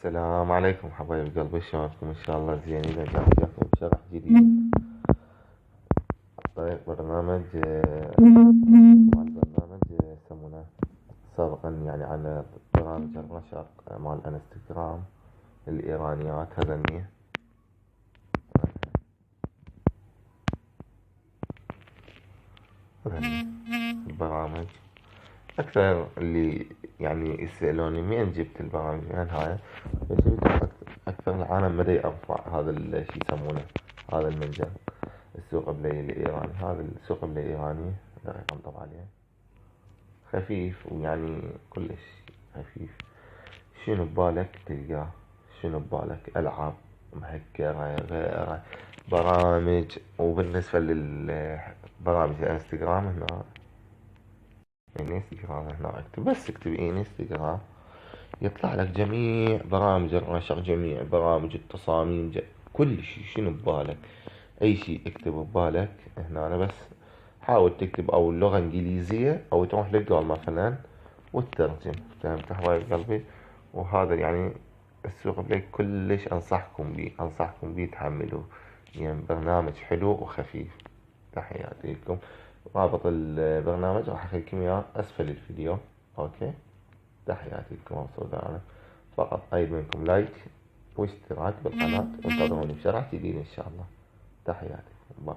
السلام عليكم حبايب قلبي، شلونكم؟ ان شاء الله زين. اذا جاكم بشرح جديد عن طريق برنامج يسمونه سابقا يعني عن برامج النشر مال الانستغرام الايرانيات. هذني البرامج اكثر اللي يعني يسألوني مين جبت البرامج من هاي. اكثر العالم بدا يرفع هذا الشي يسمونه هذا المنجل السوق الليلي الإيراني. هذا السوق الليلي الإيراني دقيقة انطب عليه خفيف، ويعني كلش خفيف. شنو ببالك تلقاه، شنو ببالك ألعاب مهكرة غيره برامج. وبالنسبة للبرامج الانستغرام هنا، انستغرام هنا اكتب انستغرام يطلع لك جميع برامج النشر، جميع برامج التصاميم، كل شي شنو ببالك، اي شي اكتب ببالك هنا. أنا بس حاول تكتب او لغة انجليزية او تروح للجول مثلا وتترجم. فهمت حبايب قلبي؟ وهذا يعني السوق بلاي كلش انصحكم بيه تحملوه، يعني برنامج حلو وخفيف. تحياتي لكم. رابط البرنامج راح اخليكم اياه اسفل الفيديو. اوكي، تحياتي لكم وصدقنا. فقط أريد منكم لايك واشتراك بالقناة، وانتظروني بشرح جديد إن شاء الله. تحياتي، باي.